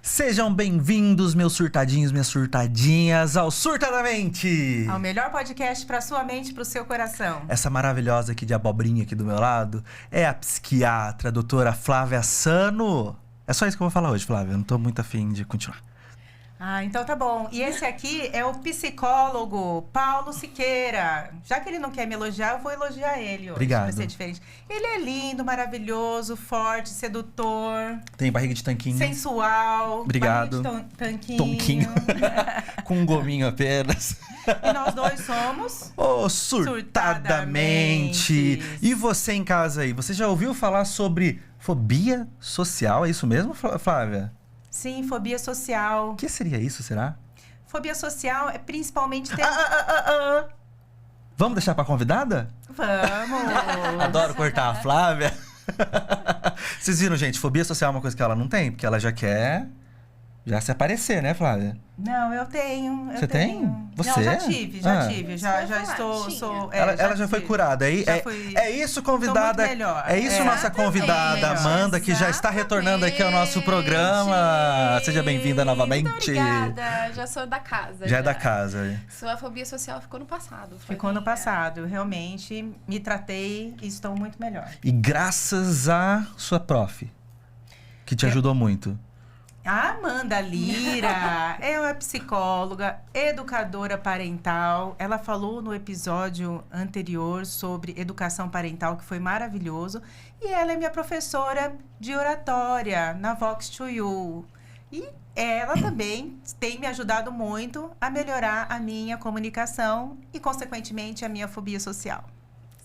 Sejam bem-vindos, meus surtadinhos, minhas surtadinhas, ao Surtadamente! Ao melhor podcast para sua mente e para o seu coração. Essa maravilhosa aqui de abobrinha aqui do meu lado é a psiquiatra, a doutora Flávia Sano. É só isso que eu vou falar hoje, Flávia. Eu não tô muito afim de continuar. Ah, então tá bom. E esse aqui é o psicólogo Paulo Siqueira. Já que ele não quer me elogiar, eu vou elogiar ele hoje. Obrigado. Vai ser diferente. Ele é lindo, maravilhoso, forte, sedutor. Tem barriga de tanquinho. Sensual. Obrigado. Barriga de tanquinho. Tonquinho. Com um gominho apenas. E nós dois somos... Surtadamente. E você em casa aí, você já ouviu falar sobre fobia social? É isso mesmo, Flávia? Sim, fobia social. O que seria isso, será? Fobia social é principalmente... Vamos deixar pra convidada? Vamos! Adoro cortar a Flávia. Vocês viram, gente? Fobia social é uma coisa que ela não tem, porque ela já quer se aparecer, né, Flávia? Não, eu tenho. Você tem? Você? Não, já tive. Já estou... Ela já foi curada. É isso, convidada. É isso, nossa convidada, Amanda, que já está retornando aqui ao nosso programa. Seja bem-vinda novamente. Muito obrigada. Já sou da casa. Já é da casa. Sua fobia social ficou no passado. Ficou no passado. Realmente me tratei e estou muito melhor. E graças à sua prof, que te ajudou muito. A Amanda Lira é uma psicóloga, educadora parental. Ela falou no episódio anterior sobre educação parental, que foi maravilhoso. E ela é minha professora de oratória na Vox to You. E ela também tem me ajudado muito a melhorar a minha comunicação e, consequentemente, a minha fobia social.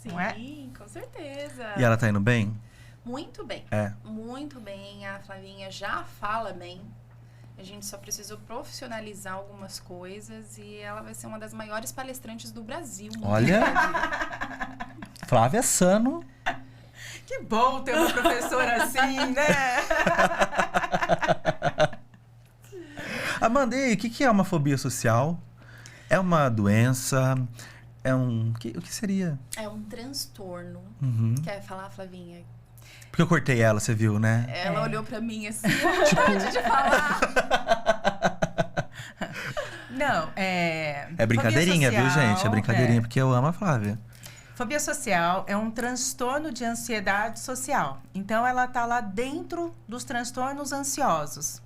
Sim, não é? Com certeza. E ela tá indo bem? Muito bem. Muito bem. A Flavinha já fala bem. A gente só precisou profissionalizar algumas coisas e ela vai ser uma das maiores palestrantes do Brasil. Olha, Flávia Sano. Que bom ter uma professora assim, né? Amanda, e aí, o que é uma fobia social? É uma doença? O que seria? É um transtorno. Quer falar, Flavinha? Porque eu cortei ela, você viu, né? Ela olhou pra mim assim, antes de falar. Não, É brincadeirinha, social, viu, gente? É brincadeirinha, porque eu amo a Flávia. Fobia social é um transtorno de ansiedade social. Então, ela tá lá dentro dos transtornos ansiosos.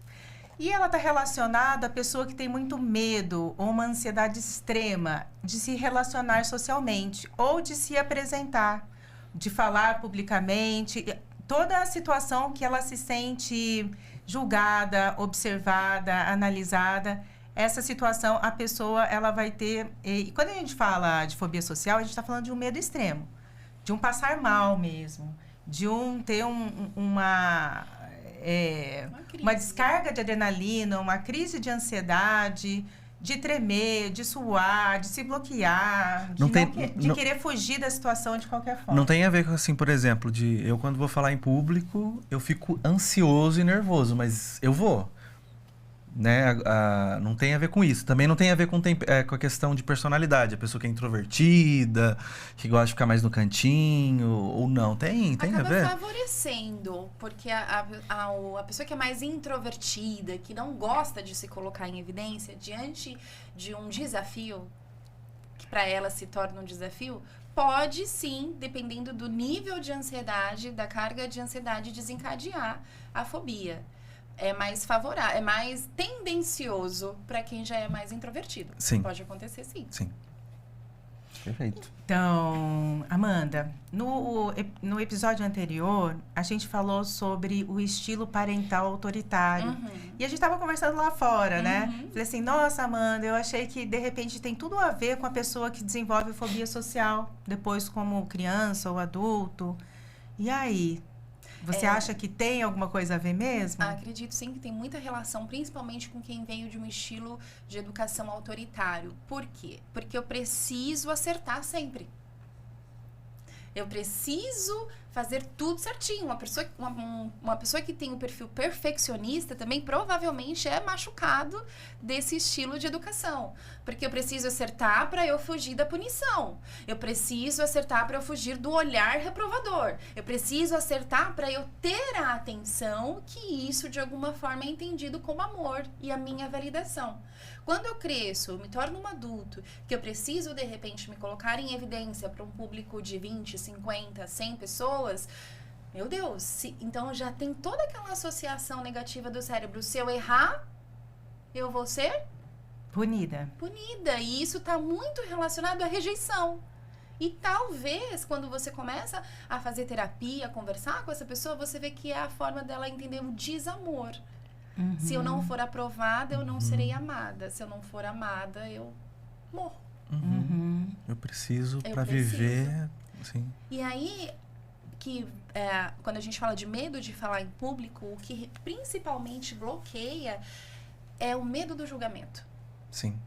E ela está relacionada à pessoa que tem muito medo ou uma ansiedade extrema de se relacionar socialmente ou de se apresentar, de falar publicamente. Toda a situação que ela se sente julgada, observada, analisada, essa situação a pessoa ela vai ter... E quando a gente fala de fobia social, a gente está falando de um medo extremo, de um passar mal mesmo, de ter uma descarga de adrenalina, uma crise de ansiedade, de tremer, de suar, de se bloquear, de querer fugir da situação de qualquer forma. Não tem a ver com, assim, por exemplo, eu quando vou falar em público, eu fico ansioso e nervoso, mas eu vou. Né? Não tem a ver com isso. Também não tem a ver com a questão de personalidade. A pessoa que é introvertida, que gosta de ficar mais no cantinho, ou não. Tem a ver? Acaba favorecendo, porque a pessoa que é mais introvertida, que não gosta de se colocar em evidência, diante de um desafio, que para ela se torna um desafio, pode sim, dependendo do nível de ansiedade, da carga de ansiedade, desencadear a fobia. É mais favorável, é mais tendencioso para quem já é mais introvertido. Sim. Pode acontecer, sim. Sim. Perfeito. Então, Amanda, no episódio anterior, a gente falou sobre o estilo parental autoritário. E a gente estava conversando lá fora, né? Falei assim, nossa, Amanda, eu achei que, de repente, tem tudo a ver com a pessoa que desenvolve fobia social, depois como criança ou adulto. E aí... Você acha que tem alguma coisa a ver mesmo? Acredito sim que tem muita relação, principalmente com quem veio de um estilo de educação autoritário. Por quê? Porque eu preciso acertar sempre. Eu preciso fazer tudo certinho. Uma pessoa que tem um perfil perfeccionista também provavelmente é machucado desse estilo de educação. Porque eu preciso acertar para eu fugir da punição. Eu preciso acertar para eu fugir do olhar reprovador. Eu preciso acertar para eu ter a atenção, que isso de alguma forma é entendido como amor e a minha validação. Quando eu cresço, eu me torno um adulto, que eu preciso, de repente, me colocar em evidência para um público de 20, 50, 100 pessoas, meu Deus, então já tem toda aquela associação negativa do cérebro. Se eu errar, eu vou ser punida. E isso está muito relacionado à rejeição. E talvez, quando você começa a fazer terapia, a conversar com essa pessoa, você vê que é a forma dela entender o desamor. Se eu não for aprovada, eu não serei amada. Se eu não for amada, eu morro. Eu preciso para viver. Sim. E aí, quando a gente fala de medo de falar em público, o que principalmente bloqueia é o medo do julgamento. Sim.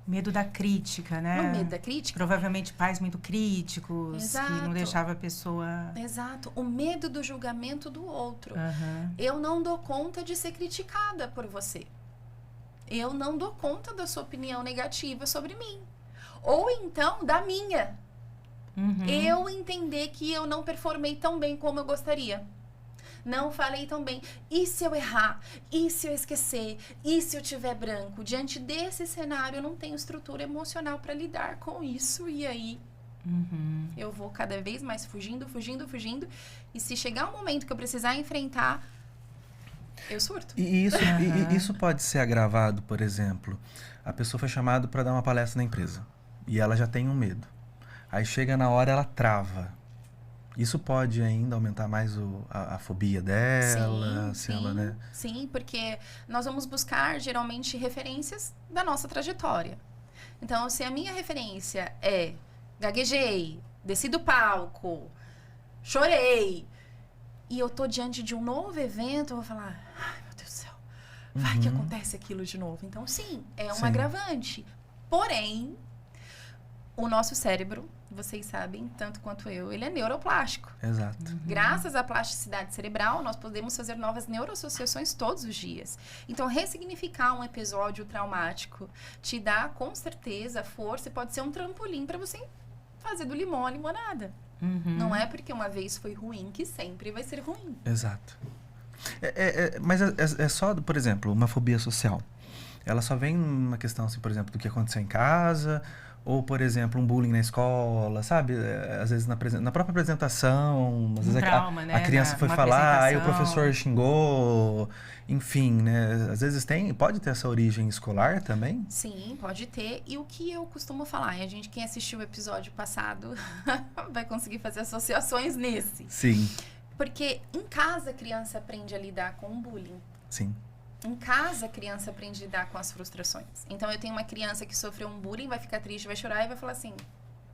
O medo da crítica, né? O medo da crítica. Provavelmente pais muito críticos, Exato. que não deixava a pessoa... Exato. O medo do julgamento do outro. Uhum. Eu não dou conta de ser criticada por você. Eu não dou conta da sua opinião negativa sobre mim. Ou então, da minha. Uhum. Eu entender que eu não performei tão bem como eu gostaria. Não falei tão bem. E se eu errar? E se eu esquecer? E se eu tiver branco? Diante desse cenário, eu não tenho estrutura emocional para lidar com isso. E aí, eu vou cada vez mais fugindo. E se chegar um momento que eu precisar enfrentar, eu surto. E isso pode ser agravado, por exemplo. A pessoa foi chamada para dar uma palestra na empresa. E ela já tem um medo. Aí chega na hora, ela trava. Isso pode ainda aumentar mais a fobia dela? Sim, porque nós vamos buscar, geralmente, referências da nossa trajetória. Então, se a minha referência é gaguejei, desci do palco, chorei, e eu tô diante de um novo evento, eu vou falar, ai, meu Deus do céu, vai que acontece aquilo de novo. Então, sim, é um agravante. Porém, o nosso cérebro, vocês sabem, tanto quanto eu, ele é neuroplástico. Exato. Graças à plasticidade cerebral, nós podemos fazer novas neuroassociações todos os dias. Então, ressignificar um episódio traumático te dá, com certeza, força e pode ser um trampolim para você fazer do limão a limonada. Não é porque uma vez foi ruim que sempre vai ser ruim. Exato. Mas é só, por exemplo, uma fobia social. Ela só vem numa questão, assim, por exemplo, do que aconteceu em casa... Ou, por exemplo, um bullying na escola, sabe? Às vezes na própria apresentação, às vezes trauma, a criança foi falar, aí o professor xingou, enfim, né? Às vezes pode ter essa origem escolar também? Sim, pode ter. E o que eu costumo falar, e quem assistiu o episódio passado vai conseguir fazer associações nesse. Sim. Porque em casa a criança aprende a lidar com o bullying. Sim. Em casa, a criança aprende a lidar com as frustrações. Então, eu tenho uma criança que sofreu um bullying, vai ficar triste, vai chorar e vai falar assim,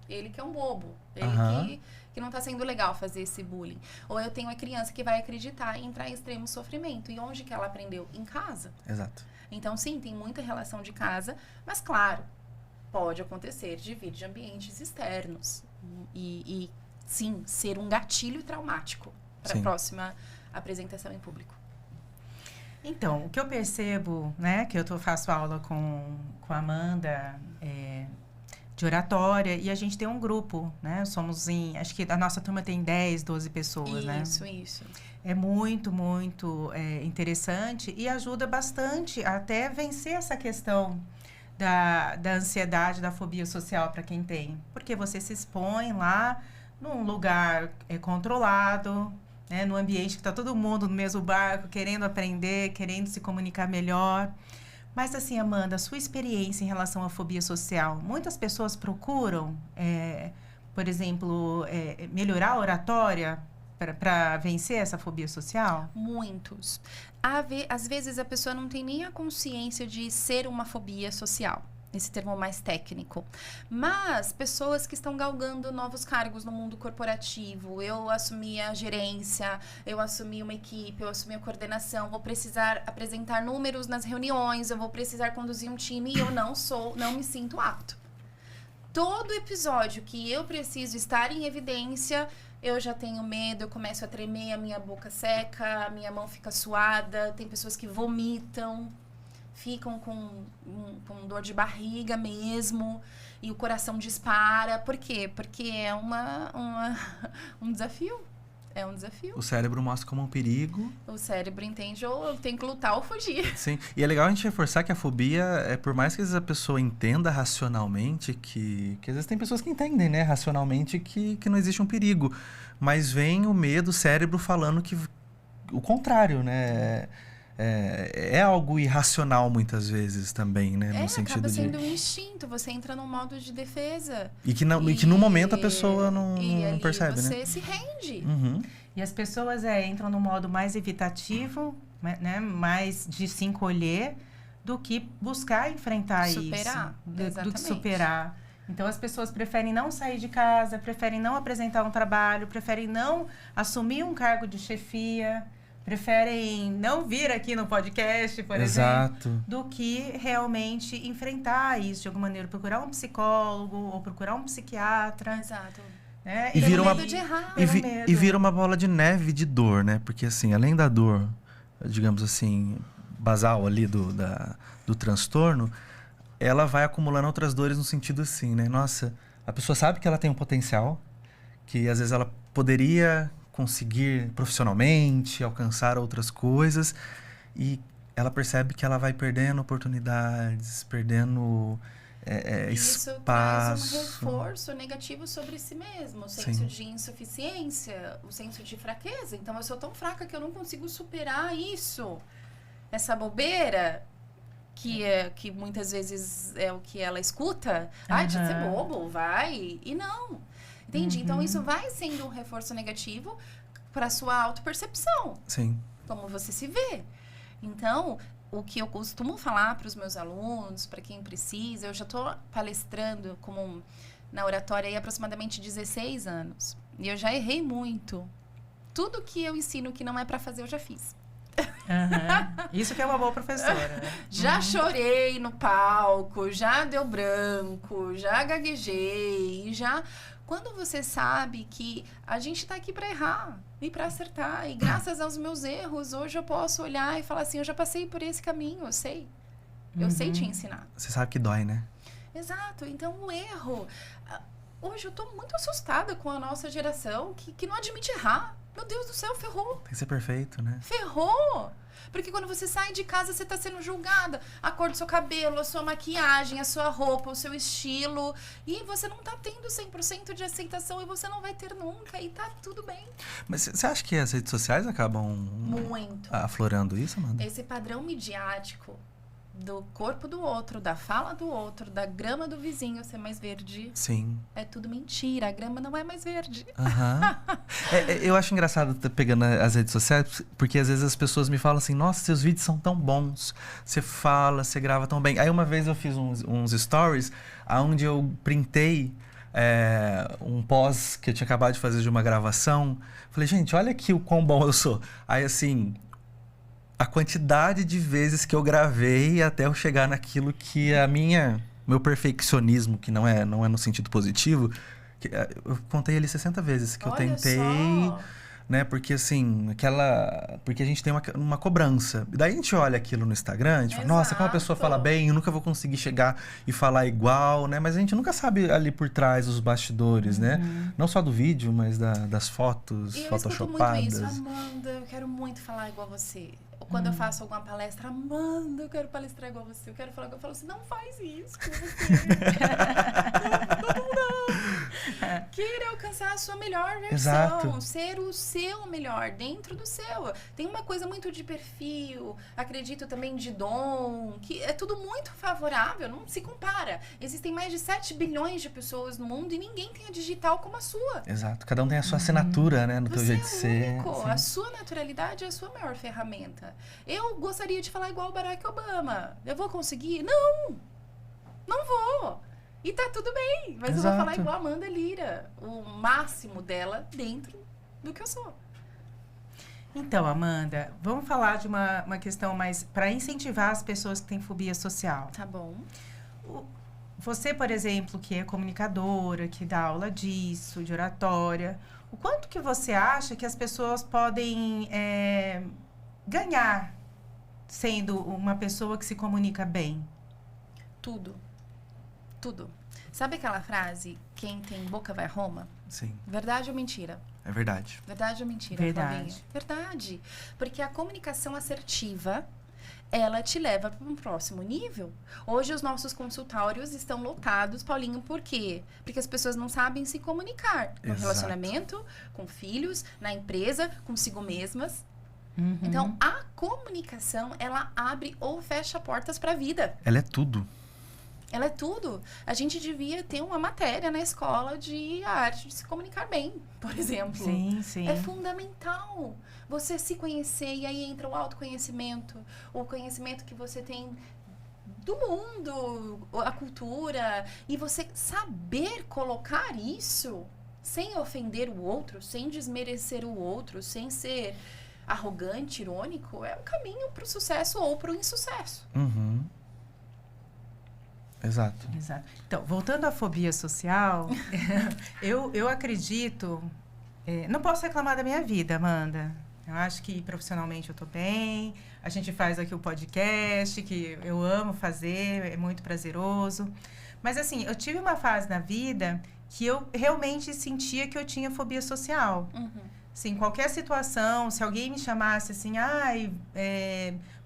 ele que é um bobo, ele que não tá sendo legal fazer esse bullying. Ou eu tenho uma criança que vai acreditar e entrar em extremo sofrimento. E onde que ela aprendeu? Em casa. Exato. Então, sim, tem muita relação de casa, mas, claro, pode acontecer de vir de ambientes externos. E sim, ser um gatilho traumático para a próxima apresentação em público. Então, o que eu percebo, né, que eu faço aula com a Amanda de oratória, e a gente tem um grupo, né, acho que a nossa turma tem 10, 12 pessoas, né? Isso. É muito, muito interessante e ajuda bastante até vencer essa questão da ansiedade, da fobia social para quem tem. Porque você se expõe lá num lugar controlado, né, no ambiente que está todo mundo no mesmo barco, querendo aprender, querendo se comunicar melhor. Mas assim, Amanda, a sua experiência em relação à fobia social, muitas pessoas procuram, por exemplo, melhorar a oratória para vencer essa fobia social? Muitos. Às vezes a pessoa não tem nem a consciência de ser uma fobia social. Esse termo mais técnico. Mas pessoas que estão galgando novos cargos no mundo corporativo, eu assumi a gerência, eu assumi uma equipe, eu assumi a coordenação, vou precisar apresentar números nas reuniões, eu vou precisar conduzir um time e eu não me sinto apto. Todo episódio que eu preciso estar em evidência, eu já tenho medo, eu começo a tremer, a minha boca seca, a minha mão fica suada, tem pessoas que vomitam, ficam com dor de barriga mesmo, e o coração dispara. Por quê? Porque é um desafio. É um desafio. O cérebro mostra como um perigo. O cérebro entende, ou eu tenho que lutar ou fugir. Sim, e é legal a gente reforçar que a fobia por mais que às vezes a pessoa entenda racionalmente, que às vezes tem pessoas que entendem, né, racionalmente que não existe um perigo, mas vem o medo, o cérebro falando que o contrário, né, é algo irracional muitas vezes também, né, no sentido acaba sendo um instinto, você entra num modo de defesa. E que no momento a pessoa não percebe, você né? se rende. Uhum. E as pessoas entram no modo mais evitativo, né, mais de se encolher, do que buscar enfrentar Superar, isso. Do que superar. Então, as pessoas preferem não sair de casa, preferem não apresentar um trabalho, preferem não assumir um cargo de chefia, preferem não vir aqui no podcast, por exemplo, do que realmente enfrentar isso de alguma maneira, procurar um psicólogo ou procurar um psiquiatra. Exato. E vira medo de errar. E vira uma bola de neve de dor, né? Porque, assim, além da dor, digamos assim, basal ali do transtorno, ela vai acumulando outras dores no sentido assim, né? Nossa, a pessoa sabe que ela tem um potencial, que às vezes ela poderia conseguir profissionalmente, alcançar outras coisas, e ela percebe que ela vai perdendo oportunidades, perdendo Isso espaço. traz um reforço negativo sobre si mesmo, o senso de insuficiência, o senso de fraqueza. Então, eu sou tão fraca que eu não consigo superar isso, essa bobeira, que muitas vezes é o que ela escuta. Ai, deixa de ser bobo, vai. E não. Entende? Então, isso vai sendo um reforço negativo para sua autopercepção. Sim. Como você se vê. Então, o que eu costumo falar para os meus alunos, para quem precisa, eu já estou palestrando na oratória há aproximadamente 16 anos. E eu já errei muito. Tudo que eu ensino que não é para fazer, eu já fiz. Isso que é uma boa professora, né? Já chorei no palco, já deu branco, já gaguejei, já... Quando você sabe que a gente está aqui para errar e para acertar, e graças aos meus erros, hoje eu posso olhar e falar assim, eu já passei por esse caminho, eu sei. Eu sei te ensinar. Você sabe que dói, né? Exato. Então, o erro... Hoje eu tô muito assustada com a nossa geração que não admite errar. Meu Deus do céu, ferrou. Tem que ser perfeito, né? Ferrou! Porque quando você sai de casa, você tá sendo julgada. A cor do seu cabelo, a sua maquiagem, a sua roupa, o seu estilo. E você não tá tendo 100% de aceitação e você não vai ter nunca. E tá tudo bem. Mas você acha que as redes sociais acabam muito aflorando isso, Amanda? Esse padrão midiático do corpo do outro, da fala do outro, da grama do vizinho ser mais verde. Sim. É tudo mentira. A grama não é mais verde. Eu acho engraçado pegando as redes sociais, porque às vezes as pessoas me falam assim, nossa, seus vídeos são tão bons. Você fala, você grava tão bem. Aí uma vez eu fiz uns stories onde eu printei um pós que eu tinha acabado de fazer de uma gravação. Falei, gente, olha aqui o quão bom eu sou. Aí assim... A quantidade de vezes que eu gravei até eu chegar naquilo que meu perfeccionismo, que não é no sentido positivo, eu contei ali 60 vezes que eu tentei, né? Porque assim, porque a gente tem uma cobrança. Daí a gente olha aquilo no Instagram, a gente fala, nossa, como a pessoa fala bem, eu nunca vou conseguir chegar e falar igual, né? Mas a gente nunca sabe ali por trás os bastidores, né? Não só do vídeo, mas das fotos photoshopadas. Eu escuto muito isso, Amanda, eu quero muito falar igual a você. Quando eu faço alguma palestra, Amanda, eu quero palestrar igual a você, eu quero falar igual, eu falo assim, não faz isso com você. não. Queira alcançar a sua melhor versão. Exato. Ser o seu melhor, dentro do seu. Tem uma coisa muito de perfil, acredito também de dom, que é tudo muito favorável, não se compara. Existem mais de 7 bilhões de pessoas no mundo e ninguém tem a digital como a sua. Exato. Cada um tem a sua assinatura, né? No teu jeito de ser. Único. A sua naturalidade é a sua maior ferramenta. Eu gostaria de falar igual o Barack Obama. Eu vou conseguir? Não! Não vou! E tá tudo bem, mas eu vou falar igual a Amanda Lira. O máximo dela dentro do que eu sou. Então, Amanda, vamos falar de uma questão mais... para incentivar as pessoas que têm fobia social. Tá bom. Você, por exemplo, que é comunicadora, que dá aula disso, de oratória... O quanto que você acha que as pessoas podem ganhar sendo uma pessoa que se comunica bem? Tudo. Tudo. Sabe aquela frase, quem tem boca vai a Roma? Sim, Verdade ou mentira? é verdade. Verdade ou mentira, Verdade. Flavinha? Verdade. Porque a comunicação assertiva, ela te leva para um próximo nível. Hoje os nossos consultórios estão lotados, Paulinho, por quê? Porque as pessoas não sabem se comunicar no Exato. relacionamento, com filhos, na empresa, consigo mesmas. Uhum. Então, a comunicação, ela abre ou fecha portas para a vida. Ela é tudo. Ela é tudo. A gente devia ter uma matéria na escola de arte de se comunicar bem, por exemplo. Sim, sim. É fundamental você se conhecer, e aí entra o autoconhecimento, o conhecimento que você tem do mundo, a cultura, e você saber colocar isso sem ofender o outro, sem desmerecer o outro, sem ser arrogante, irônico, é um caminho para o sucesso ou para o insucesso. Uhum. Exato. Exato. Então, voltando à fobia social, eu acredito... não posso reclamar da minha vida, Amanda. Eu acho que profissionalmente eu tô bem. A gente faz aqui o podcast, que eu amo fazer, é muito prazeroso. Mas, assim, eu tive uma fase na vida que eu realmente sentia que eu tinha fobia social. Assim, qualquer situação, se alguém me chamasse assim,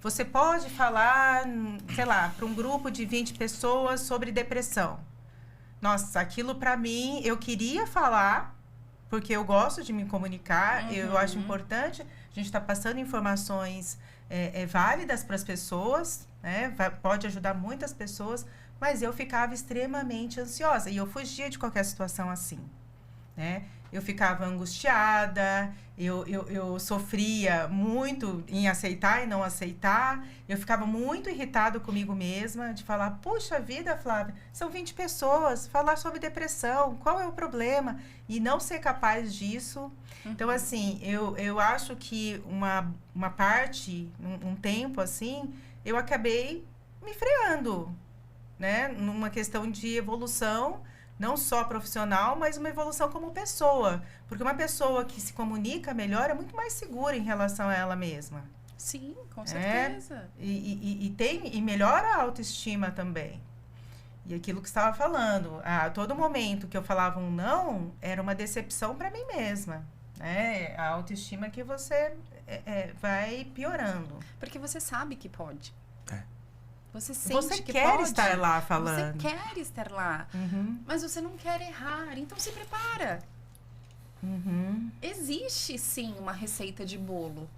você pode falar, sei lá, para um grupo de 20 pessoas sobre depressão. Nossa, aquilo para mim, eu queria falar, porque eu gosto de me comunicar, eu acho importante. A gente está passando informações válidas para as pessoas, né? Pode ajudar muitas pessoas, mas eu ficava extremamente ansiosa e eu fugia de qualquer situação assim, né? Eu ficava angustiada, eu sofria muito em aceitar e não aceitar. Eu ficava muito irritada comigo mesma, de falar, puxa vida, Flávia, são 20 pessoas, falar sobre depressão, qual é o problema? E não ser capaz disso. Então, assim, eu acho que uma parte, um tempo assim, eu acabei me freando, né? Numa questão de evolução, não só profissional, mas uma evolução como pessoa. Porque uma pessoa que se comunica melhor é muito mais segura em relação a ela mesma. Sim, com certeza. E melhora a autoestima também. E aquilo que você estava falando, a todo momento que eu falava um não, era uma decepção para mim mesma. Né? A autoestima que você vai piorando. Porque você sabe que pode. Você sente Você que quer pode. estar lá falando. Você quer estar lá. Mas você não quer errar. Então se prepara. Existe, sim, uma receita de bolo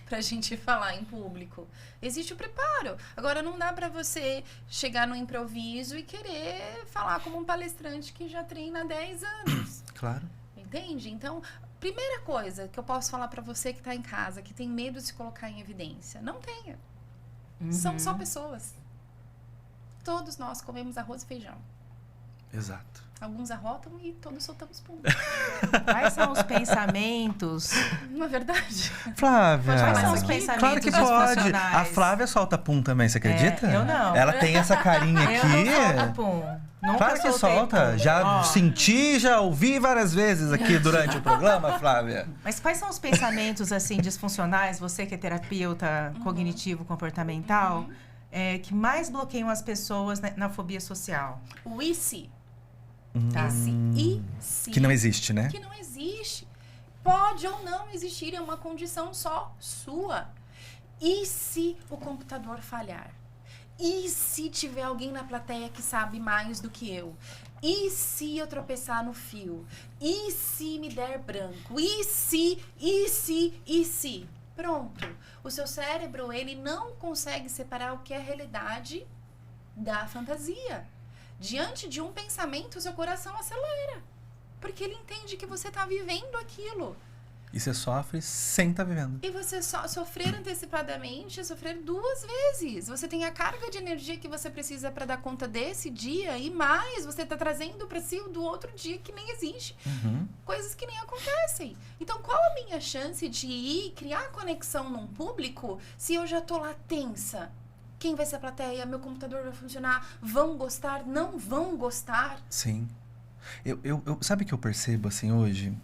pra gente falar em público. Existe o preparo. Agora, não dá pra você chegar no improviso e querer falar como um palestrante que já treina há 10 anos. Claro. Entende? Então, primeira coisa que eu posso falar pra você que tá em casa, que tem medo de se colocar em evidência. Não tenha. São só pessoas. Todos nós comemos arroz e feijão. Exato. Alguns arrotam e todos soltamos pum. Quais são os pensamentos? Não é verdade? Flávia. Pode falar Quais são os isso aqui? pensamentos Claro que pode. disfuncionais? A Flávia solta pum também, você acredita? Eu não. Ela tem essa carinha Eu não solto aqui. pum. Nunca Claro que soltei solta. pum. Já Ó, senti, já ouvi várias vezes aqui durante o programa, Flávia. Mas quais são os pensamentos, assim, disfuncionais, você que é terapeuta cognitivo-comportamental, que mais bloqueiam as pessoas na fobia social? O e se. Tá. E se. Que não existe, né? Que não existe. Pode ou não existir, é uma condição só sua. E se o computador falhar? E se tiver alguém na plateia que sabe mais do que eu? E se eu tropeçar no fio? E se me der branco? E se? Pronto. O seu cérebro, ele não consegue separar o que é realidade da fantasia. Diante de um pensamento, o seu coração acelera. Porque ele entende que você está vivendo aquilo. E você sofre sem estar vivendo. E você sofrer antecipadamente, sofrer 2 vezes. Você tem a carga de energia que você precisa para dar conta desse dia e mais você está trazendo para si do outro dia que nem existe. Coisas que nem acontecem. Então, qual a minha chance de ir criar conexão num público se eu já tô lá tensa? Quem vai ser a plateia? Meu computador vai funcionar? Vão gostar? Não vão gostar? Sim. Sabe o que eu percebo, assim, hoje?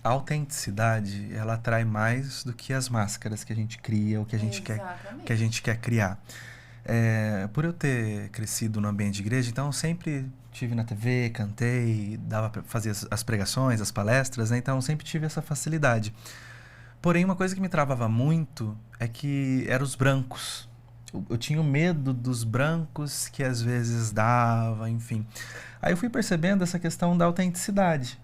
A autenticidade, ela atrai mais do que as máscaras que a gente cria, ou que a gente quer criar. Por eu ter crescido no ambiente de igreja, então eu sempre tive na TV, cantei, dava para fazer as pregações, as palestras, né? Então eu sempre tive essa facilidade. Porém, uma coisa que me travava muito é que eram os brancos. Eu tinha o medo dos brancos que às vezes dava, enfim. Aí eu fui percebendo essa questão da autenticidade.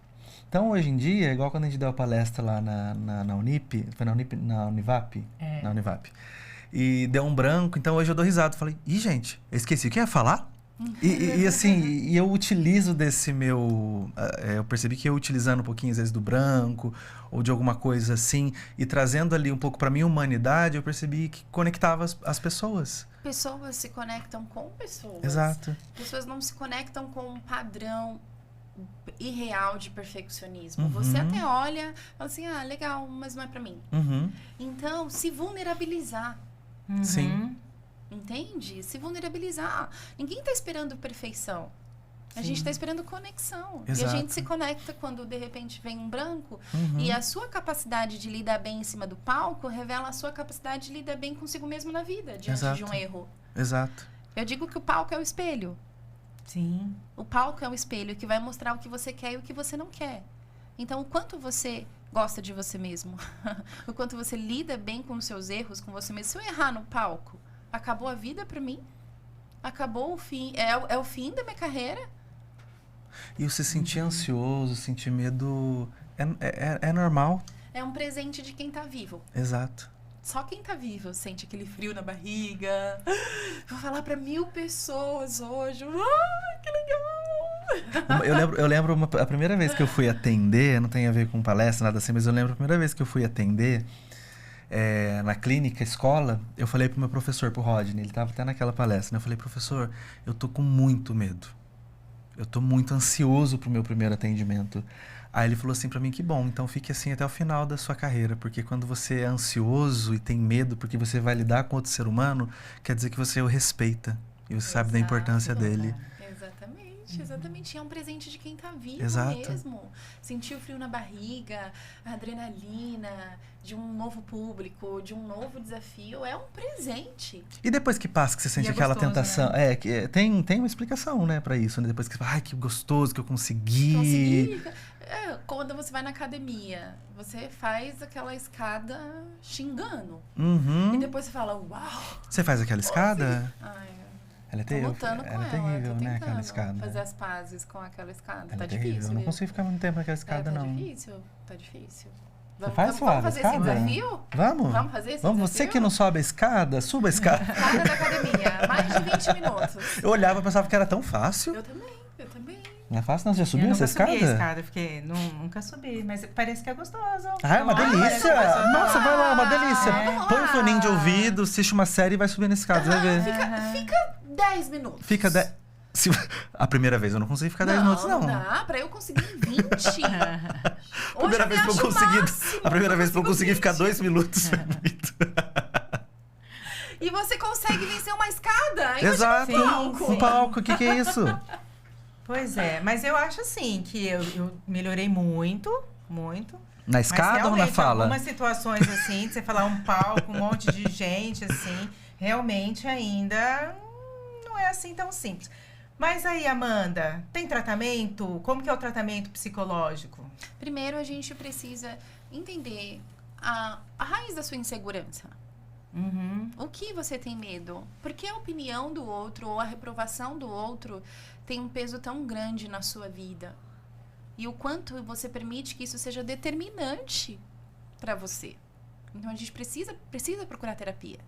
Então, hoje em dia, igual quando a gente deu a palestra lá na Unip, foi na Unip, na Univap? Na Univap. E deu um branco, então hoje eu dou risada. Falei, gente, eu esqueci o que ia falar? E assim, eu utilizo desse meu... eu percebi que eu utilizando um pouquinho, às vezes, do branco, ou de alguma coisa assim, e trazendo ali um pouco pra minha humanidade, eu percebi que conectava as pessoas. Pessoas se conectam com pessoas. Exato. Pessoas não se conectam com um padrão irreal de perfeccionismo. Você até olha, fala assim, legal, mas não é pra mim. Então, se vulnerabilizar. Sim. Entende? Se vulnerabilizar. Ninguém tá esperando perfeição. A gente tá esperando conexão. Exato. E a gente se conecta quando, de repente, vem um branco e a sua capacidade de lidar bem em cima do palco revela a sua capacidade de lidar bem consigo mesmo na vida, diante de um erro. Exato. Eu digo que o palco é o espelho. Sim. O palco é o espelho que vai mostrar o que você quer e o que você não quer. Então, o quanto você gosta de você mesmo, o quanto você lida bem com os seus erros, com você mesmo. Se eu errar no palco, acabou a vida pra mim? Acabou o fim? É o fim da minha carreira? E você sentir ansioso, sentir medo, é normal. É um presente de quem tá vivo. Exato. Só quem tá vivo sente aquele frio na barriga. Vou falar pra 1000 pessoas hoje. Que legal! Eu lembro a primeira vez que eu fui atender, não tem a ver com palestra, nada assim, mas eu lembro a primeira vez que eu fui atender na clínica, escola, eu falei pro meu professor, pro Rodney, ele tava até naquela palestra, né? Eu falei, professor, eu tô com muito medo. Eu tô muito ansioso pro meu primeiro atendimento. Aí ele falou assim pra mim, que bom, então fique assim até o final da sua carreira, porque quando você é ansioso e tem medo porque você vai lidar com outro ser humano, quer dizer que você o respeita e você sabe da importância dele. Exatamente. É um presente de quem tá vivo Exato. mesmo. Sentir o frio na barriga, a adrenalina de um novo público, de um novo desafio, é um presente. E depois que passa, que você sente aquela gostoso, tentação, né? Tem uma explicação, né, pra isso, né? Depois que você fala, ai, que gostoso que eu consegui. Quando você vai na academia, você faz aquela escada xingando. E depois você fala, uau! Você faz aquela escada? Ela é Tô lutando com ela, terrível, tô né, aquela tentando escada. fazer as pazes com aquela escada. Ela Tá é terrível. difícil. Eu não consigo ficar muito tempo naquela escada, tá não. Tá difícil. Você faz, vamos fazer esse escada? desafio? Vamos? Vamos fazer esse Vamos, desafio? você que não sobe a escada, suba a escada. Escada da academia, mais de 20 minutos. Eu olhava e pensava que era tão fácil. Eu também. Não é fácil, não? Você já subiu essa escada? Eu nunca subi a escada, porque nunca subi, mas parece que é gostoso. É uma delícia! Nossa, vai lá, uma delícia. Vamos Põe um lá. foninho de ouvido, assiste uma série e vai subindo a escada, você vai ver. Fica 10 minutos. Fica 10... A primeira vez eu não consegui ficar 10 minutos, não. Não dá, pra eu conseguir 20. A primeira vez que eu consegui ficar 2 minutos. E você consegue vencer uma escada? Exato. Sim. Um palco, o que é isso? Pois é, mas eu acho assim, que eu melhorei muito. Na escada ou na realmente, fala? Algumas situações assim, de você falar um palco, um monte de gente, assim, realmente ainda não é assim tão simples. Mas aí, Amanda, tem tratamento? Como que é o tratamento psicológico? Primeiro, a gente precisa entender a raiz da sua insegurança. O que você tem medo? Por que a opinião do outro ou a reprovação do outro tem um peso tão grande na sua vida? E o quanto você permite que isso seja determinante para você? Então, a gente precisa procurar terapia.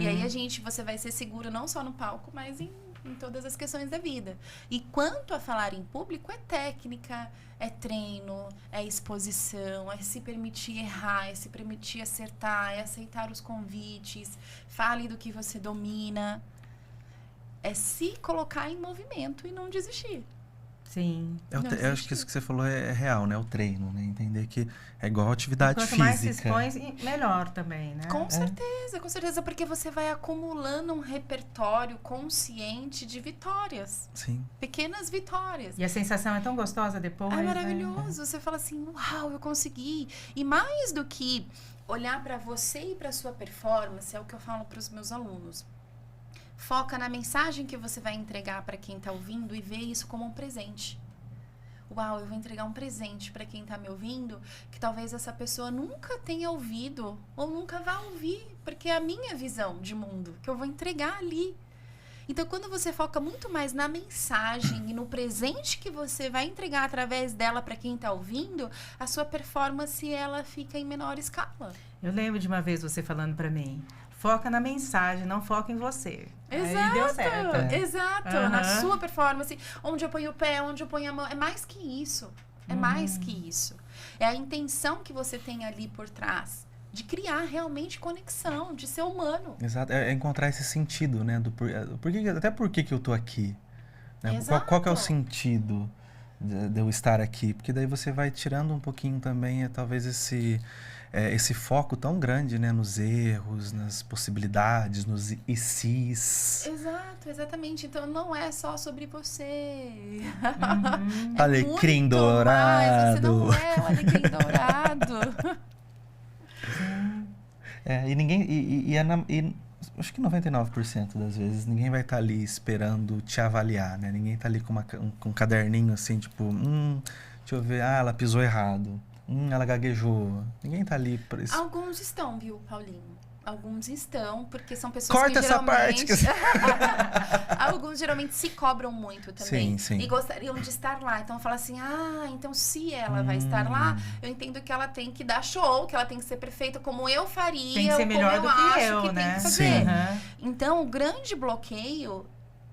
E aí, você vai ser seguro não só no palco, mas em todas as questões da vida. E quanto a falar em público, é técnica, é treino, é exposição, é se permitir errar, é se permitir acertar, é aceitar os convites, fale do que você domina. É se colocar em movimento e não desistir. Sim. Eu Não acho existe. que isso que você falou é real, né? O treino, né? Entender que é igual atividade Quanto física. mais se expõe, melhor também, né? Com certeza, porque você vai acumulando um repertório consciente de vitórias. Sim. Pequenas vitórias. E a sensação é tão gostosa depois, É né? maravilhoso. Você fala assim, uau, eu consegui. E mais do que olhar para você e para sua performance, é o que eu falo para os meus alunos. Foca na mensagem que você vai entregar para quem está ouvindo e vê isso como um presente. Uau, eu vou entregar um presente para quem está me ouvindo que talvez essa pessoa nunca tenha ouvido ou nunca vá ouvir, porque é a minha visão de mundo que eu vou entregar ali. Então, quando você foca muito mais na mensagem e no presente que você vai entregar através dela para quem está ouvindo, a sua performance ela fica em menor escala. Eu lembro de uma vez você falando pra mim, foca na mensagem, não foca em você. Exato, Aí deu certo. exato. Aham. Na sua performance, onde eu ponho o pé, onde eu ponho a mão, é mais que isso. É mais que isso. É a intenção que você tem ali por trás de criar realmente conexão, de ser humano. Exato. É encontrar esse sentido, né? Até por que eu tô aqui? Né? Qual que é o Exato. sentido de eu estar aqui? Porque daí você vai tirando um pouquinho também, talvez, esse foco tão grande, né? Nos erros, nas possibilidades, nos e se's. Exato, exatamente. Então não é só sobre você. Alecrim Muito mais. Você dourado. não é o alecrim dourado. E ninguém. Acho que 99% das vezes ninguém vai estar ali esperando te avaliar, né? Ninguém tá ali com um caderninho assim, tipo, deixa eu ver, ela pisou errado. Ela gaguejou. Ninguém tá ali por isso. Alguns estão, viu, Paulinho? Alguns estão, porque são pessoas Corta que essa parte. Alguns geralmente se cobram muito também. Sim. E gostariam de estar lá. Então fala assim, então se ela vai estar lá, eu entendo que ela tem que dar show, que ela tem que ser perfeita como eu faria, Tem que ser ou melhor como do que acho eu, que né? tem que fazer. Sim. Aham. Então o grande bloqueio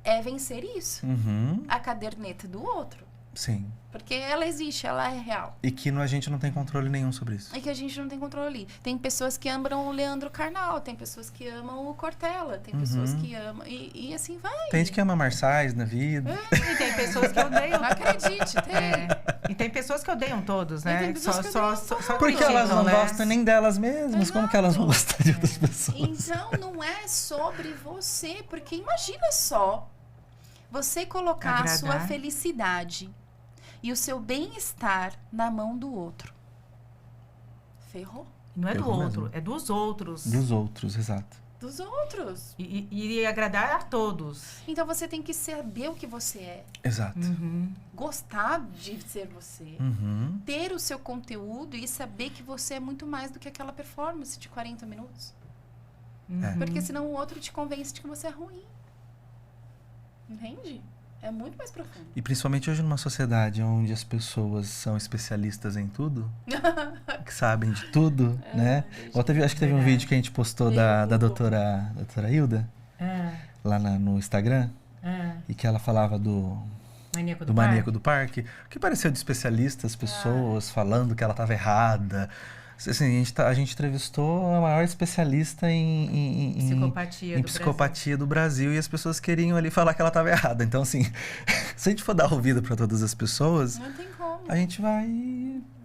é vencer isso. A caderneta do outro. Sim. Porque ela existe, ela é real. E que a gente não tem controle nenhum sobre isso. É que a gente não tem controle. Tem pessoas que amam o Leandro Carnal, tem pessoas que amam o Cortella, tem pessoas que amam... E assim vai. Tem gente que ama Marçais na vida. E tem pessoas que odeiam. Não acredite, tem. E tem pessoas que odeiam todos, E né? tem pessoas que odeiam Só Porque criticam, elas não né? gostam nem delas mesmas. Como que elas vão gostar de outras pessoas? Então não é sobre você, porque imagina só você colocar a sua Agradar. felicidade e o seu bem-estar na mão do outro. Ferrou. Não é do Ferrou outro, mesmo. é dos outros. Dos outros, exato. Dos outros. E agradar a todos. Então você tem que saber o que você é, Exato. gostar de ser você, ter o seu conteúdo e saber que você é muito mais do que aquela performance de 40 minutos. Porque senão o outro te convence de que você é ruim. Entende? É muito mais profundo. E principalmente hoje numa sociedade onde as pessoas são especialistas em tudo, que sabem de tudo, né? Acho que teve um Verdade. vídeo que a gente postou da doutora Hilda, lá no Instagram, e que ela falava do Maníaco do Maníaco do Parque. O que pareceu de especialistas, pessoas falando que ela estava errada. Assim, a gente entrevistou a maior especialista em psicopatia do Brasil e as pessoas queriam ali falar que ela estava errada. Então, assim, se a gente for dar ouvido para todas as pessoas, Não tem como. a gente vai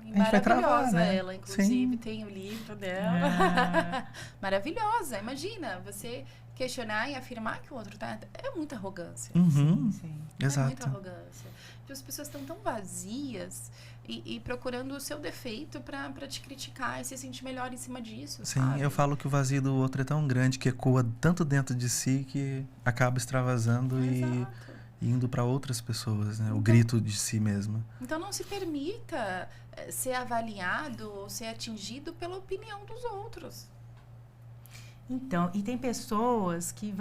Maravilhosa travar, né? ela, inclusive, Sim. tem o livro dela. Maravilhosa. Imagina, você questionar e afirmar que o outro tá... É muita arrogância. Uhum. Sim. É muita Exato. arrogância. Porque as pessoas estão tão vazias e procurando o seu defeito pra te criticar e se sentir melhor em cima disso, Sim, sabe? eu falo que o vazio do outro é tão grande que ecoa tanto dentro de si que acaba extravasando e Exato. indo para outras pessoas, né? O Então- grito de si mesmo. Então não se permita ser avaliado ou ser atingido pela opinião dos outros. Então, e tem pessoas que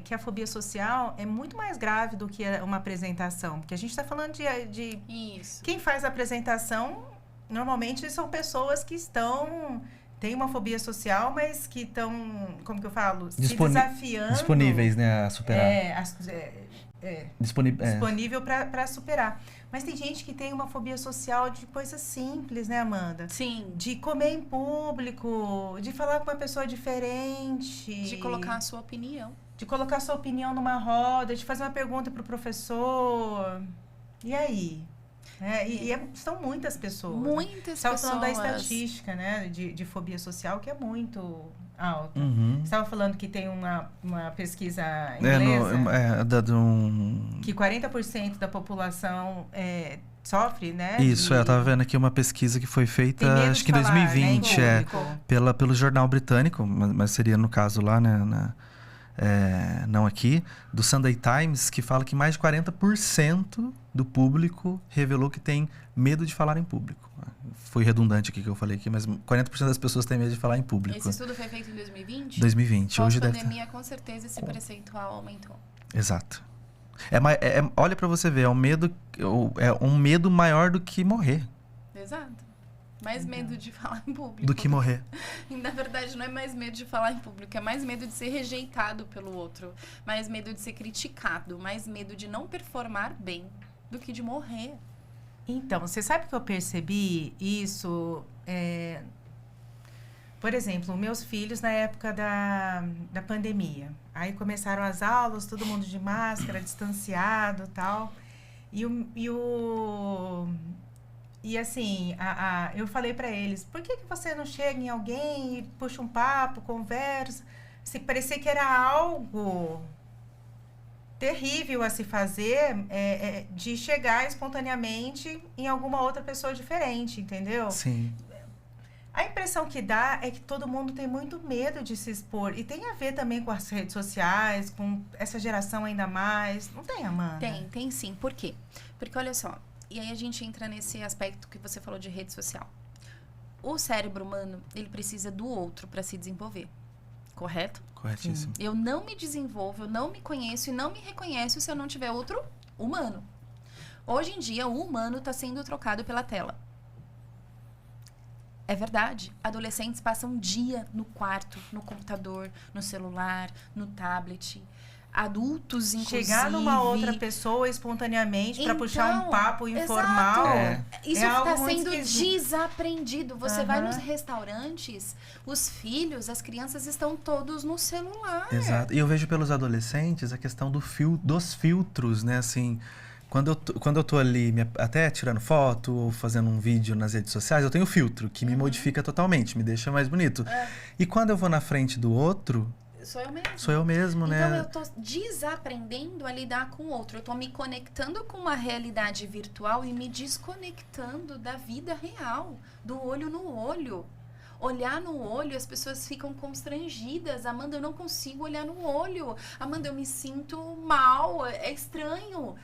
que a fobia social é muito mais grave do que uma apresentação. Porque a gente está falando de Isso. quem faz a apresentação, normalmente são pessoas que têm uma fobia social, mas que estão, como que eu falo? Se desafiando. Disponíveis, né, a superar. Disponível para superar. Mas tem gente que tem uma fobia social de coisas simples, né, Amanda? Sim. De comer em público, de falar com uma pessoa diferente. De colocar a sua opinião. De colocar sua opinião numa roda, de fazer uma pergunta pro professor. E aí? São muitas pessoas. Muitas Estava pessoas. falando da estatística, né, de fobia social, que é muito alta. Uhum. Você estava falando que tem uma pesquisa inglesa que 40% da população sofre, né? Isso, eu tava vendo aqui uma pesquisa que foi feita, Tem medo acho de que em falar, 2020, né, em público. pelo jornal britânico, mas seria no caso lá, né, não aqui, do Sunday Times, que fala que mais de 40% do público revelou que tem medo de falar em público. Foi redundante aqui que eu falei aqui, mas 40% das pessoas têm medo de falar em público. Esse estudo foi feito em 2020? 2020. Hoje deve pandemia, com certeza, esse percentual aumentou. Exato. Olha pra você ver, é um medo maior do que morrer. Exato. Mais medo de falar em público. Do que morrer. E, na verdade, não é mais medo de falar em público, é mais medo de ser rejeitado pelo outro, mais medo de ser criticado, mais medo de não performar bem do que de morrer. Então, você sabe que eu percebi isso? Por exemplo, meus filhos na época da pandemia. Aí começaram as aulas, todo mundo de máscara, distanciado e tal. E assim, eu falei para eles, por que você não chega em alguém e puxa um papo, conversa? Se parecia que era algo terrível a se fazer, de chegar espontaneamente em alguma outra pessoa diferente, entendeu? Sim. A impressão que dá é que todo mundo tem muito medo de se expor. E tem a ver também com as redes sociais, com essa geração ainda mais. Não tem, Amanda? Tem sim. Por quê? Porque, olha só, e aí a gente entra nesse aspecto que você falou de rede social. O cérebro humano, ele precisa do outro para se desenvolver. Correto? Corretíssimo. Eu não me desenvolvo, eu não me conheço e não me reconheço se eu não tiver outro humano. Hoje em dia, o humano está sendo trocado pela tela. É verdade. Adolescentes passam um dia no quarto, no computador, no celular, no tablet. Adultos, inclusive. Chegar numa outra pessoa espontaneamente para puxar um papo informal. Isso está sendo desaprendido. Você vai nos restaurantes, os filhos, as crianças estão todos no celular. Exato. E eu vejo pelos adolescentes a questão dos filtros, né? Assim, quando eu tô ali até tirando foto ou fazendo um vídeo nas redes sociais, eu tenho filtro que me modifica totalmente, me deixa mais bonito. E quando eu vou na frente do outro, sou eu mesmo, né? Então eu tô desaprendendo a lidar com o outro. Eu tô me conectando com uma realidade virtual e me desconectando da vida real, do olho no olho. Olhar no olho, as pessoas ficam constrangidas. Amanda, eu não consigo olhar no olho. Amanda, eu me sinto mal, é estranho.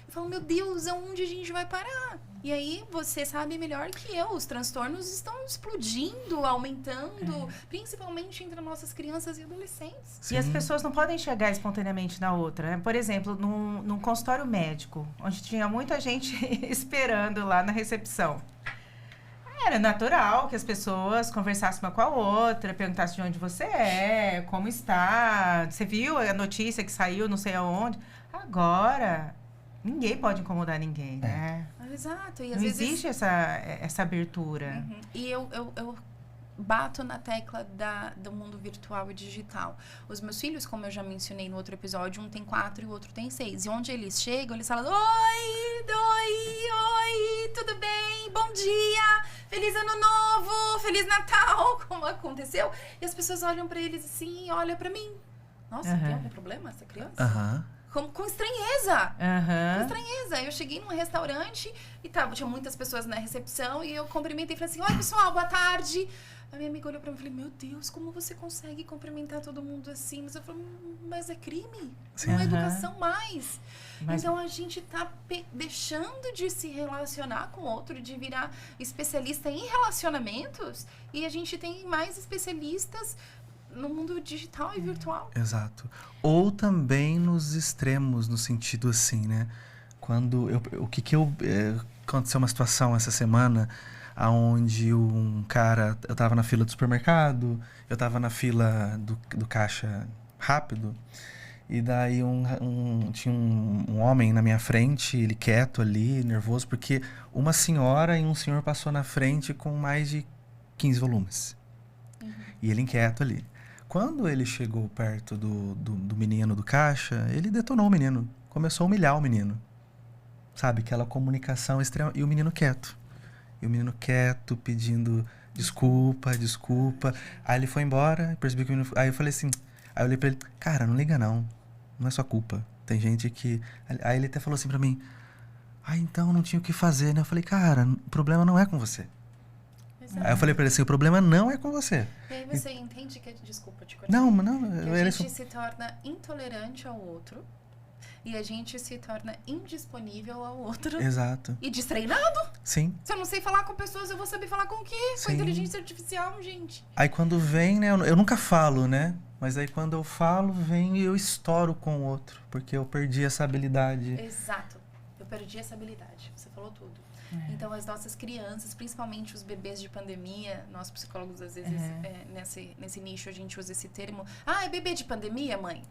Eu falo, meu Deus, aonde a gente vai parar? E aí, você sabe melhor que eu, os transtornos estão explodindo, aumentando, principalmente entre nossas crianças e adolescentes. Sim. E as pessoas não podem chegar espontaneamente na outra, né? Por exemplo, num consultório médico, onde tinha muita gente esperando lá na recepção. Era natural que as pessoas conversassem uma com a outra, perguntassem de onde você é, como está, você viu a notícia que saiu, não sei aonde. Agora, ninguém pode incomodar ninguém, né? Exato. E às vezes existe essa abertura. E eu bato na tecla do mundo virtual e digital. Os meus filhos, como eu já mencionei no outro episódio, um tem 4 e o outro tem 6. E onde eles chegam, eles falam, oi, tudo bem? Bom dia! Feliz Ano Novo! Feliz Natal! Como aconteceu? E as pessoas olham pra eles assim, olham pra mim. Nossa, tem algum problema essa criança? Com estranheza. Com estranheza. Eu cheguei num restaurante e tinha muitas pessoas na recepção e eu cumprimentei e falei assim, oi pessoal, boa tarde. A minha amiga olhou pra mim e falei, meu Deus, como você consegue cumprimentar todo mundo assim? Mas eu falei, mas é crime. Não é educação mais. Então a gente tá deixando de se relacionar com o outro, de virar especialista em relacionamentos, e a gente tem mais especialistas no mundo digital e virtual. Exato. Ou também nos extremos, no sentido assim, né? Quando aconteceu uma situação essa semana onde eu tava na fila do supermercado, eu tava na fila do caixa rápido, e daí tinha um homem na minha frente, ele quieto ali, nervoso, porque uma senhora e um senhor passou na frente com mais de 15 volumes. E ele inquieto ali. Quando ele chegou perto do menino do caixa, ele detonou o menino. Começou a humilhar o menino. sabe? Aquela comunicação extrema. E o menino quieto. Pedindo desculpa. Aí ele foi embora, percebi que o menino... Aí eu falei assim... Aí eu olhei pra ele, cara, não liga não. Não é sua culpa. Tem gente que... Aí ele até falou assim pra mim... então não tinha o que fazer, né? Eu falei, cara, o problema não é com você. Exato. Aí eu falei pra ele assim, o problema não é com você. E aí você entende que... Desculpa te cortar. Não. Que a Ele gente se torna intolerante ao outro. E a gente se torna indisponível ao outro. Exato. E destreinado. Sim. Se eu não sei falar com pessoas, eu vou saber falar com o quê? Com a Sim. inteligência artificial, gente. Aí quando vem, né? Eu nunca falo, né? Mas aí quando eu falo, vem e eu estouro com o outro. Porque eu perdi essa habilidade. Exato. Eu perdi essa habilidade. Você falou tudo. Então, as nossas crianças, principalmente os bebês de pandemia, nós psicólogos, às vezes, nesse nicho, a gente usa esse termo. Ah, é bebê de pandemia, mãe?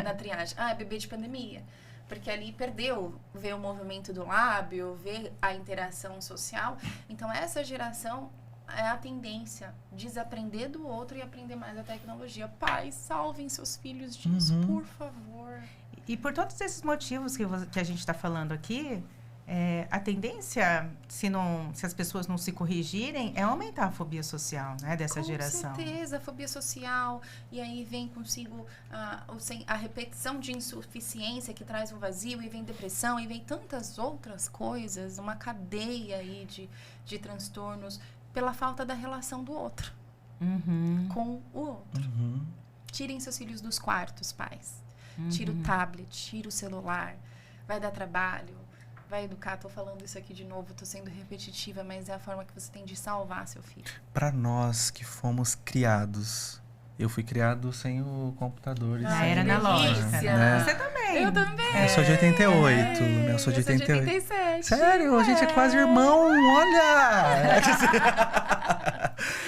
Na triagem. Ah, é bebê de pandemia. Porque ali perdeu, ver o movimento do lábio, ver a interação social. Então, essa geração é a tendência, desaprender do outro e aprender mais a tecnologia. Pais, salvem seus filhos disso, por favor. E por todos esses motivos que a gente está falando aqui, a tendência, se as pessoas não se corrigirem, é aumentar a fobia social, né, dessa geração. Com certeza, a fobia social. E aí vem consigo a repetição de insuficiência que traz um vazio, e vem depressão, e vem tantas outras coisas, uma cadeia aí de transtornos pela falta da relação do outro com o outro. Tirem seus filhos dos quartos, pais. Tira o tablet, tira o celular. Vai dar trabalho, vai educar. Tô falando isso aqui de novo, tô sendo repetitiva, mas é a forma que você tem de salvar seu filho. Para nós que fomos criados, eu fui criado sem o computador. Na era analógica, né? Você também. Eu também. Eu sou de 88, né? Eu sou de 88. 87. Sério? A gente é quase irmão, olha!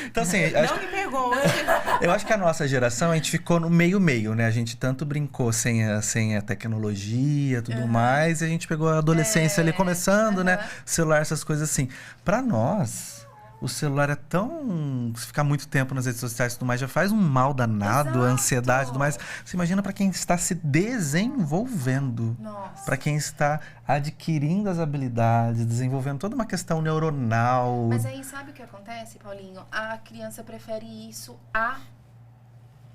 Então, assim, Não me pegou. eu acho que a nossa geração, a gente ficou no meio-meio, né? A gente tanto brincou sem a tecnologia e tudo mais, e a gente pegou a adolescência ali começando, né? Celular, essas coisas assim. Pra nós, o celular é tão... Se ficar muito tempo nas redes sociais e tudo mais, já faz um mal danado, Exato. a ansiedade e tudo mais. Você imagina pra quem está se desenvolvendo. Nossa. Pra quem está adquirindo as habilidades, desenvolvendo toda uma questão neuronal. Mas aí, sabe o que acontece, Paulinho? A criança prefere isso a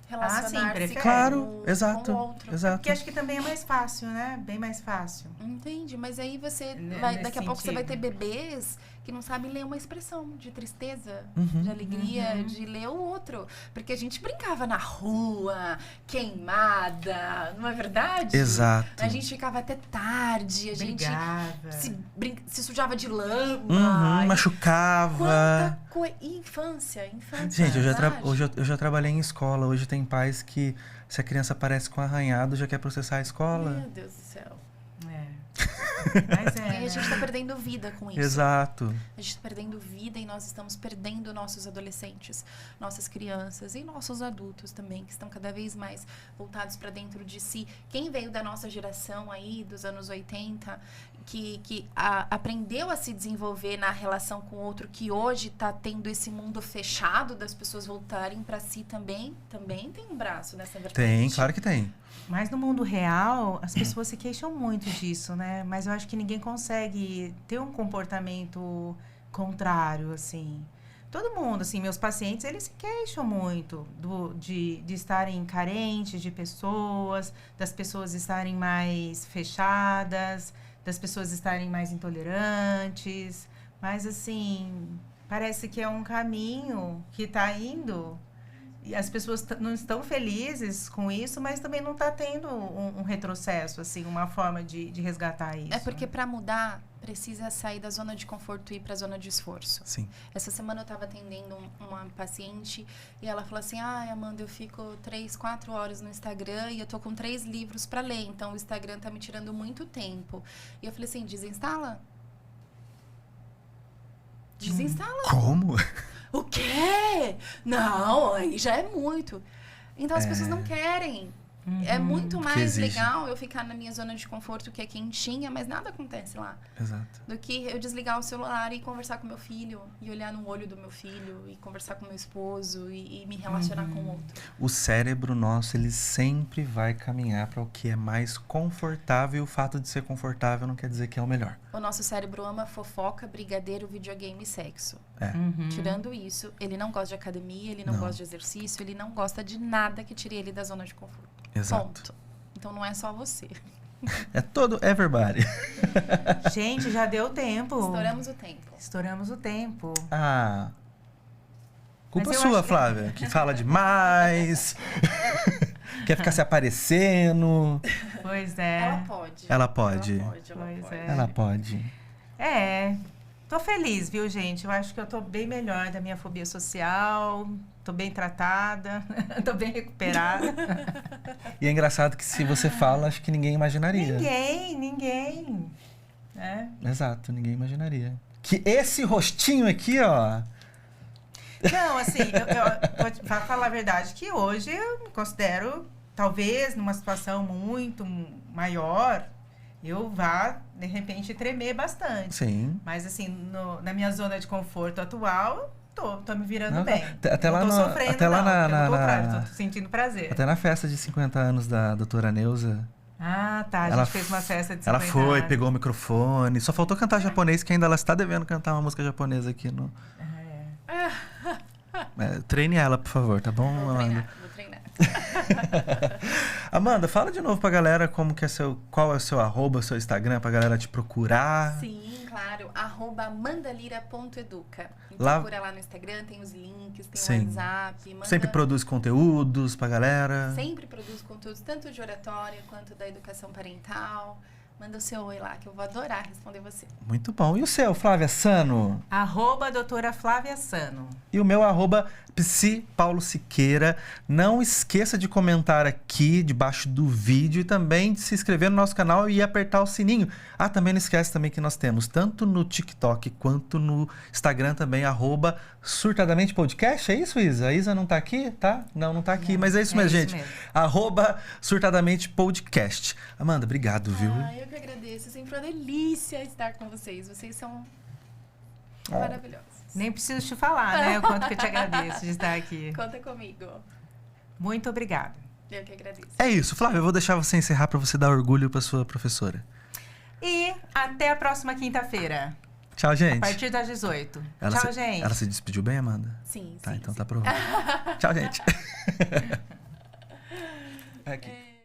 relacionar-se prefere. Claro, com exato, o outro. exato. Porque acho que também é mais fácil, né? Bem mais fácil. Entende? Mas aí você Nesse daqui a pouco você vai ter sentido. bebês que não sabem ler uma expressão de tristeza, Uhum. de alegria, de ler o outro. Porque a gente brincava na rua, queimada, não é verdade? Exato. A gente ficava até tarde, a gente Brigava. se sujava de lama. Uhum, e machucava. quanta coisa. Infância. Gente, verdade? hoje eu já trabalhei em escola. Hoje tem pais que, se a criança aparece com arranhado, já quer processar a escola. Meu Deus do céu. Mas E aí a gente tá perdendo vida com isso. Exato. A gente está perdendo vida e nós estamos perdendo nossos adolescentes, nossas crianças e nossos adultos também, que estão cada vez mais voltados para dentro de si. Quem veio da nossa geração aí, dos anos 80, que aprendeu a se desenvolver na relação com o outro, que hoje está tendo esse mundo fechado das pessoas voltarem para si também tem um braço nessa vertente. Tem, claro que tem. Mas no mundo real, as pessoas se queixam muito disso, né? Mas eu acho que ninguém consegue ter um comportamento contrário, assim. Todo mundo, assim, meus pacientes, eles se queixam muito de estarem carentes de pessoas, das pessoas estarem mais fechadas, das pessoas estarem mais intolerantes. Mas, assim, parece que é um caminho que está indo... E as pessoas não estão felizes com isso, mas também não está tendo um retrocesso, assim, uma forma de resgatar isso. É porque para mudar, precisa sair da zona de conforto e ir para a zona de esforço. Sim. Essa semana eu estava atendendo uma paciente e ela falou assim, Amanda, eu fico 3, 4 horas no Instagram e eu tô com 3 livros para ler, então o Instagram tá me tirando muito tempo. E eu falei assim, desinstala. Desinstala. Como? O quê? Não, aí já é muito. Então as pessoas não querem. É muito Que mais exige. legal eu ficar na minha zona de conforto, que é quentinha, mas nada acontece lá. Exato. Do que eu desligar o celular e conversar com meu filho, e olhar no olho do meu filho, e conversar com meu esposo, e me relacionar com o outro. O cérebro nosso, ele sempre vai caminhar para o que é mais confortável. E o fato de ser confortável não quer dizer que é o melhor. O nosso cérebro ama fofoca, brigadeiro, videogame e sexo. É. Tirando isso, ele não gosta de academia, ele não gosta de exercício, ele não gosta de nada que tire ele da zona de conforto. Exato. Ponto. Então não é só você. É todo everybody. Gente, já deu tempo. Estouramos o tempo. Estouramos o tempo. Ah. Culpa Mas eu sua, acho que- Flávia, que fala demais. Quer ficar se aparecendo. Pois é. Ela pode. Ela pode. Ela pode, ela Pois pode. é. Ela pode. É. Tô feliz, viu, gente? Eu acho que eu tô bem melhor da minha fobia social. Tô bem tratada. Tô bem recuperada. E é engraçado que se você fala, acho que ninguém imaginaria. Ninguém. É. Exato, ninguém imaginaria. Que esse rostinho aqui, ó. Não, assim, eu vou te falar a verdade que hoje eu me considero, talvez, numa situação muito maior, eu vá, de repente, tremer bastante. Sim. Mas, assim, na minha zona de conforto atual, tô me virando Não, bem. até lá não tô no- sofrendo, até lá não. na- Pelo na- contrário, tô sentindo prazer. Até na festa de 50 anos da doutora Neuza. Ah, tá. A Ela gente fez uma festa de Ela 50 foi, anos. pegou o microfone. Só faltou cantar japonês, que ainda ela está devendo cantar uma música japonesa aqui no. Treine ela, por favor, tá bom, Vou Amanda? treinar. Amanda, fala de novo pra galera como que é qual é o seu arroba, seu Instagram, pra galera te procurar. Sim, claro. @mandalira.educa. Lá- Procura lá no Instagram, tem os links, tem Sim. o WhatsApp. Sempre produz conteúdos pra galera. Sempre produz conteúdos, tanto de oratória quanto da educação parental. Manda o seu oi lá, que eu vou adorar responder você. Muito bom. E o seu, Flávia Sano? @doutora Flávia Sano. E o meu @psi Paulo Siqueira. Não esqueça de comentar aqui debaixo do vídeo e também de se inscrever no nosso canal e apertar o sininho. Ah, também não esquece também que nós temos tanto no TikTok quanto no Instagram também, @surtadamente podcast. É isso, Isa? A Isa não tá aqui, tá? Não tá aqui, mas é isso mesmo, gente. @surtadamente podcast. Amanda, obrigado, viu? Eu que agradeço. Sempre uma delícia estar com vocês. Vocês são maravilhosos. Nem preciso te falar, né? O quanto que eu te agradeço de estar aqui. Conta comigo. Muito obrigada. Eu que agradeço. É isso, Flávia, eu vou deixar você encerrar pra você dar orgulho pra sua professora. E até a próxima quinta-feira, Tchau, a gente. partir das 18. Tchau, gente. Ela se despediu bem, Amanda? Sim, Tá, sim. então sim. tá aprovado. Tchau, gente. Aqui.